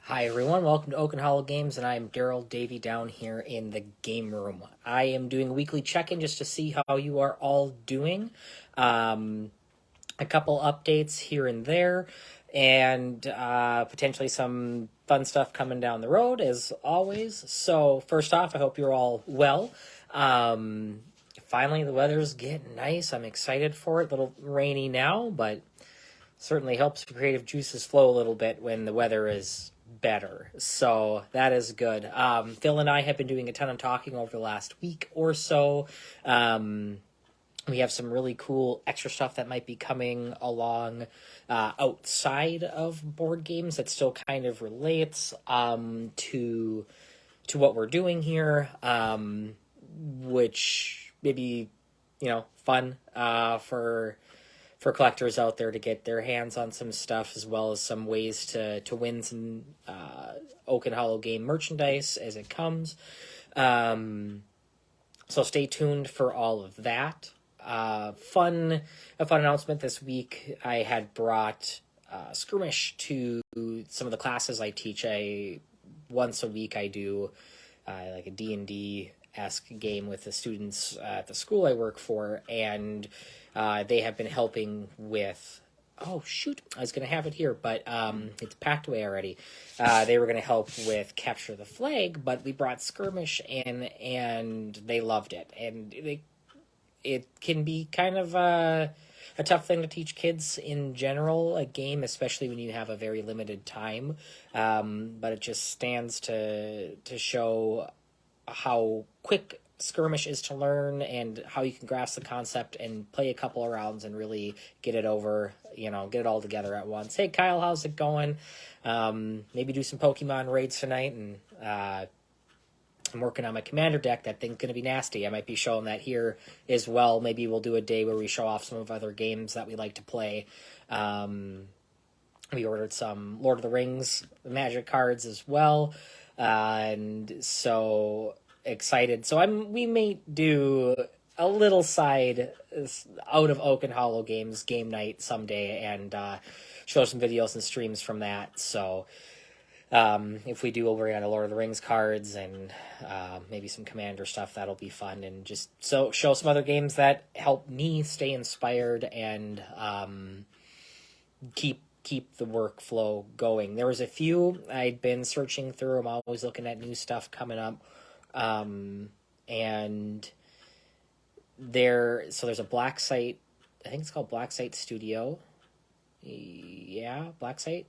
Hi everyone, welcome to Oak and Hollow Games, and I am Daryl Davey down here in the game room. I am doing a weekly check-in just to see how you are all doing. A couple updates here and there, and potentially some fun stuff coming down the road, as always. So first off, I hope you're all well. Finally, the weather's getting nice. I'm excited for it. A little rainy now, but certainly helps creative juices flow a little bit when the weather is better. So that is good. Phil and I have been doing a ton of talking over the last week or so. We have some really cool extra stuff that might be coming along outside of board games that still kind of relates to what we're doing here, which maybe fun for collectors out there to get their hands on some stuff, as well as some ways to win some Oak and Hollow game merchandise as it comes. So stay tuned for all of that. A fun announcement this week. I had brought Skirmish to some of the classes I teach. Once a week I do like a D&D-esque game with the students at the school I work for, and they have been helping with... Oh, shoot. I was going to have it here, but it's packed away already. They were going to help with Capture the Flag, but we brought Skirmish in, and they loved it. And it can be kind of a tough thing to teach kids in general, a game, especially when you have a very limited time. But it just stands to show how quick Skirmish is to learn, and how you can grasp the concept and play a couple of rounds and really get it over, get it all together at once. Hey, Kyle, how's it going? Maybe do some Pokemon raids tonight, and I'm working on my commander deck. That thing's going to be nasty. I might be showing that here as well. Maybe we'll do a day where we show off some of other games that we like to play. We ordered some Lord of the Rings Magic cards as well, and so... excited. So we may do a little side out of Oak and Hollow Games game night someday, and show some videos and streams from that. So if we do, we'll bring out a Lord of the Rings cards and maybe some Commander stuff. That'll be fun, and just show some other games that help me stay inspired and keep the workflow going. There was a few I'd been searching through. I'm always looking at new stuff coming up. And there's a Black Site, I think it's called Black Site Studio. Yeah, Black Site.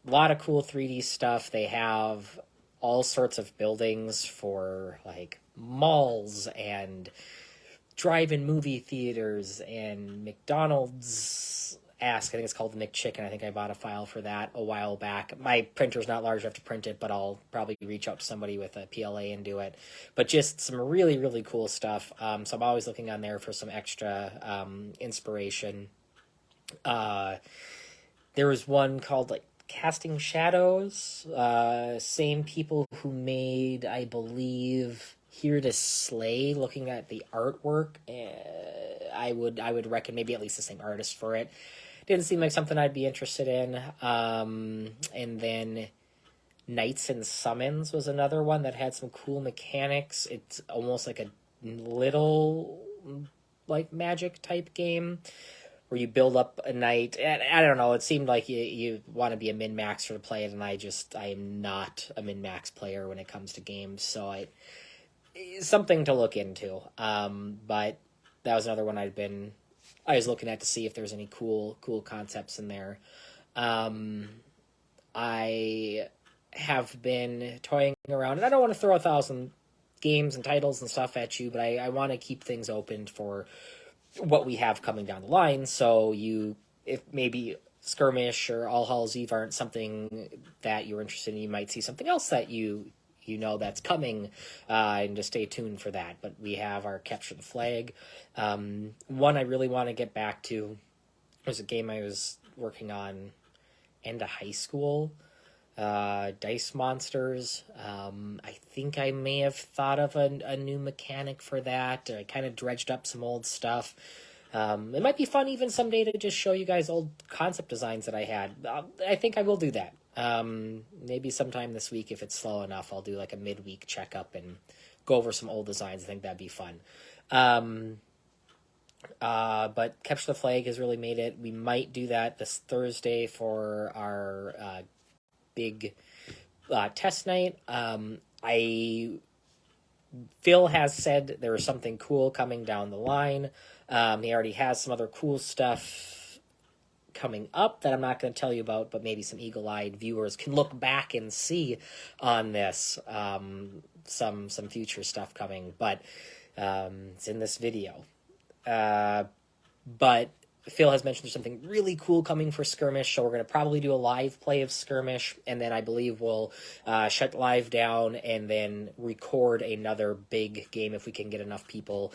A lot of cool 3D stuff. They have all sorts of buildings for like malls and drive-in movie theaters and McDonald's. I think it's called the McChicken. I think I bought a file for that a while back. My printer's not large enough to print it, but I'll probably reach out to somebody with a PLA and do it. But just some really, really cool stuff. So I'm always looking on there for some extra inspiration. There was one called like Casting Shadows. Same people who made, I believe, Here to Slay. Looking at the artwork, I would reckon maybe at least the same artist for it. Didn't seem like something I'd be interested in. And then Knights and Summons was another one that had some cool mechanics. It's almost like a little like Magic type game where you build up a knight. I don't know, it seemed like you want to be a min-maxer to play it, and I am not a min-max player when it comes to games, so something to look into. But that was another one I was looking at to see if there's any cool concepts in there. I have been toying around, and I don't want to throw 1,000 games and titles and stuff at you, but I want to keep things open for what we have coming down the line. So if maybe Skirmish or All Hallows Eve aren't something that you're interested in, you might see something else that you that's coming, and to stay tuned for that. But we have our Capture the Flag. One I really want to get back to was a game I was working on end of high school, Dice Monsters. I think I may have thought of a new mechanic for that. I kind of dredged up some old stuff. It might be fun even someday to just show you guys old concept designs that I had. I think I will do that. Maybe sometime this week, if it's slow enough, I'll do like a midweek checkup and go over some old designs. I think that'd be fun. But Capture the Flag has really made it. We might do that this Thursday for our big test night. Phil has said there is something cool coming down the line. He already has some other cool stuff coming up that I'm not going to tell you about, but maybe some eagle-eyed viewers can look back and see on this. Some future stuff coming, but it's in this video. But Phil has mentioned there's something really cool coming for Skirmish, so we're going to probably do a live play of Skirmish, and then I believe we'll shut live down and then record another big game if we can get enough people,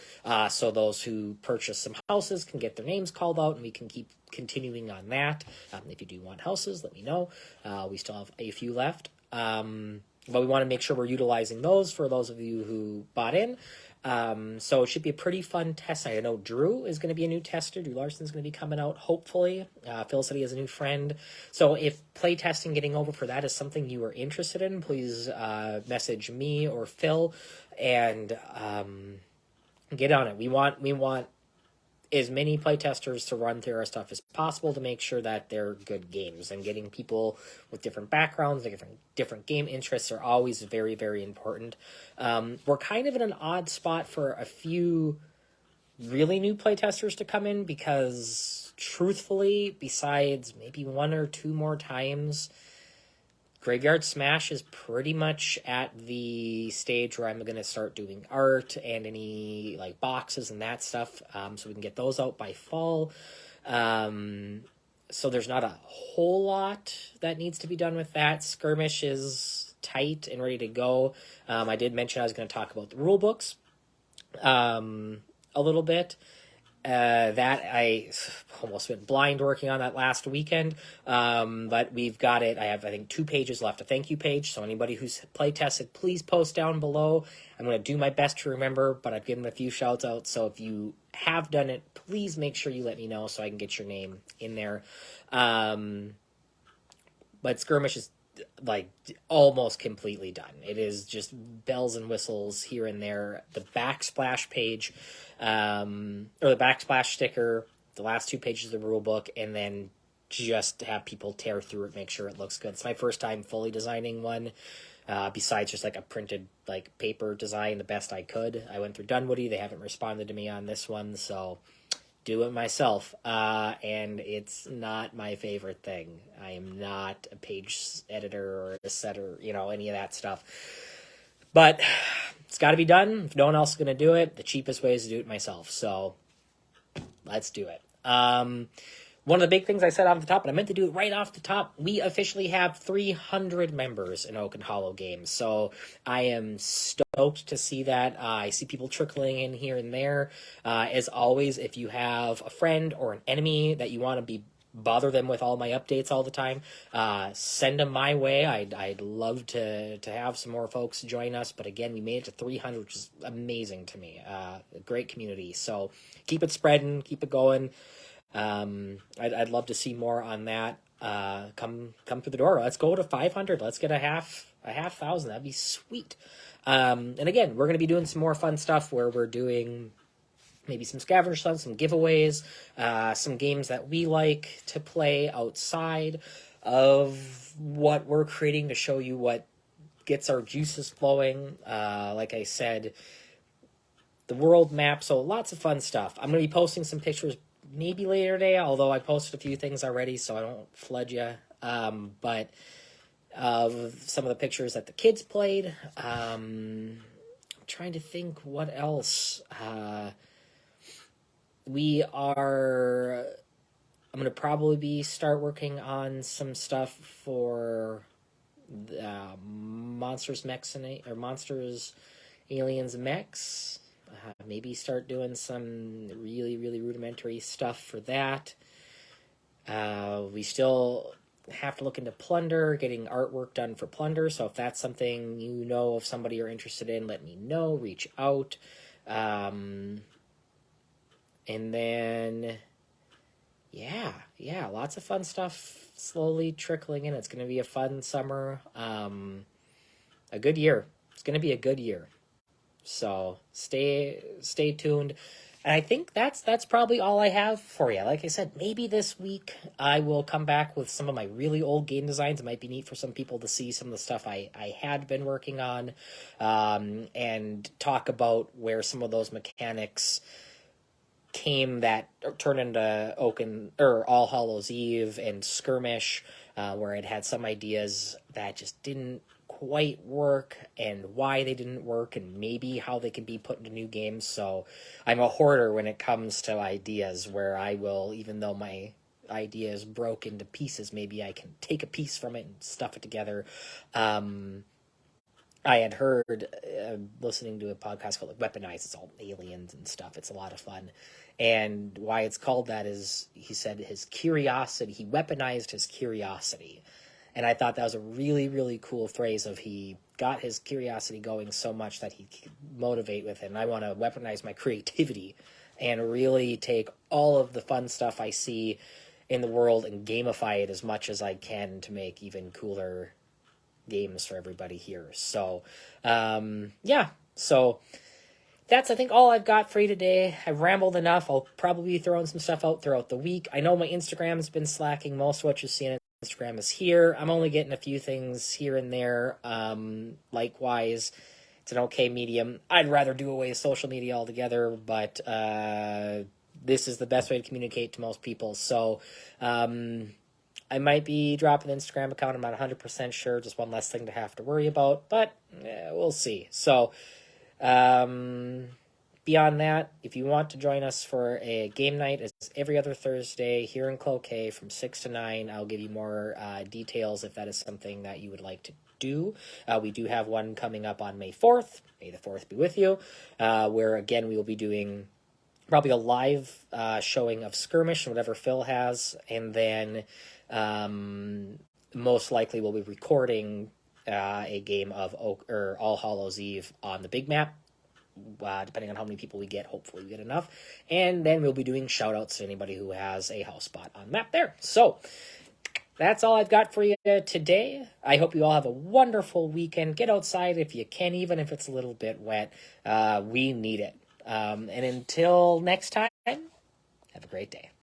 so those who purchase some houses can get their names called out, and we can keep continuing on that. If you do want houses, let me know. We still have a few left, but we want to make sure we're utilizing those for those of you who bought in. So it should be a pretty fun test night. I know Drew is going to be a new tester. Drew Larson's going to be coming out, hopefully. Phil said he has a new friend. So if play testing getting over for that is something you are interested in, please message me or Phil and get on it. We want as many playtesters to run through our stuff as possible to make sure that they're good games, and getting people with different backgrounds, different game interests are always very, very important. We're kind of in an odd spot for a few really new playtesters to come in because, truthfully, besides maybe one or two more times, Graveyard Smash is pretty much at the stage where I'm going to start doing art and any like boxes and that stuff, so we can get those out by fall. So there's not a whole lot that needs to be done with that. Skirmish is tight and ready to go. I did mention I was going to talk about the rule books a little bit. That I almost went blind working on that last weekend, but we've got it. I have, I think, 2 pages left, a thank you page, so anybody who's play tested, please post down below. I'm going to do my best to remember, but I've given a few shouts out, so if you have done it, please make sure you let me know so I can get your name in there. But Skirmish is like almost completely done. It is just bells and whistles here and there. The backsplash page, or the backsplash sticker, the last 2 pages of the rule book, and then just have people tear through it, make sure it looks good. It's my first time fully designing one, besides just like a printed like paper design the best I could. I went through Dunwoody. They haven't responded to me on this one, so do it myself, and it's not my favorite thing. I am not a page editor or a setter, any of that stuff. But it's got to be done. If no one else is going to do it, the cheapest way is to do it myself. So let's do it. One of the big things I said off the top, and I meant to do it right off the top, we officially have 300 members in Oak and Hollow Games. So I am stoked to see that. I see people trickling in here and there. As always, if you have a friend or an enemy that you want to bother them with all my updates all the time, send them my way. I'd love to have some more folks join us. But again, we made it to 300, which is amazing to me. A great community. So keep it spreading, keep it going. I'd love to see more on that. Come through the door. Let's go to 500. Let's get a half thousand. That'd be sweet. And again, we're going to be doing some more fun stuff where we're doing maybe some scavenger hunts, some giveaways, some games that we like to play outside of what we're creating to show you what gets our juices flowing. Like I said, the world map. So lots of fun stuff. I'm going to be posting some pictures maybe later today, although I posted a few things already, so I don't flood you. But some of the pictures that the kids played. I'm trying to think what else. I'm going to probably start working on some stuff for Monsters, Aliens, Mechs. Maybe start doing some really, really rudimentary stuff for that. We still have to look into Plunder, getting artwork done for Plunder. So if that's something you know of somebody you're interested in, let me know. Reach out. And then Yeah, lots of fun stuff slowly trickling in. It's going to be a fun summer. A good year. It's going to be a good year. So stay tuned. And I think that's probably all I have for you. Like I said, maybe this week I will come back with some of my really old game designs. It might be neat for some people to see some of the stuff I had been working on, and talk about where some of those mechanics came that turned into Oaken or All Hallows Eve and Skirmish, where it had some ideas that just didn't quite work and why they didn't work and maybe how they can be put into new games. So I'm a hoarder when it comes to ideas, where I will, even though my idea is broke into pieces, maybe I can take a piece from it and stuff it together. I had heard, listening to a podcast called like Weaponize. It's all aliens and stuff. It's a lot of fun. And why it's called that is, he said his curiosity, he weaponized his curiosity. And I thought that was a really, really cool phrase of he got his curiosity going so much that he could motivate with it. And I want to weaponize my creativity and really take all of the fun stuff I see in the world and gamify it as much as I can to make even cooler games for everybody here. So, yeah. So that's, I think, all I've got for you today. I've rambled enough. I'll probably be throwing some stuff out throughout the week. I know my Instagram's been slacking. Most of what you're seeing on Instagram is here. I'm only getting a few things here and there. Likewise, it's an okay medium. I'd rather do away with social media altogether, but this is the best way to communicate to most people. So, I might be dropping an Instagram account. I'm not 100% sure. Just one less thing to have to worry about, but we'll see. So, beyond that, if you want to join us for a game night, it's every other Thursday here in Cloquet from 6 to 9. I'll give you more details if that is something that you would like to do. We do have one coming up on May 4th. May the 4th be with you, where, again, we will be doing probably a live showing of Skirmish and whatever Phil has, and then most likely we'll be recording a game of All Hallows Eve on the big map, depending on how many people we get. Hopefully we get enough, and then we'll be doing shout outs to anybody who has a house spot on the map there. So that's all I've got for you today. I hope you all have a wonderful weekend. Get outside if you can, even if it's a little bit wet. We need it. And until next time, have a great day.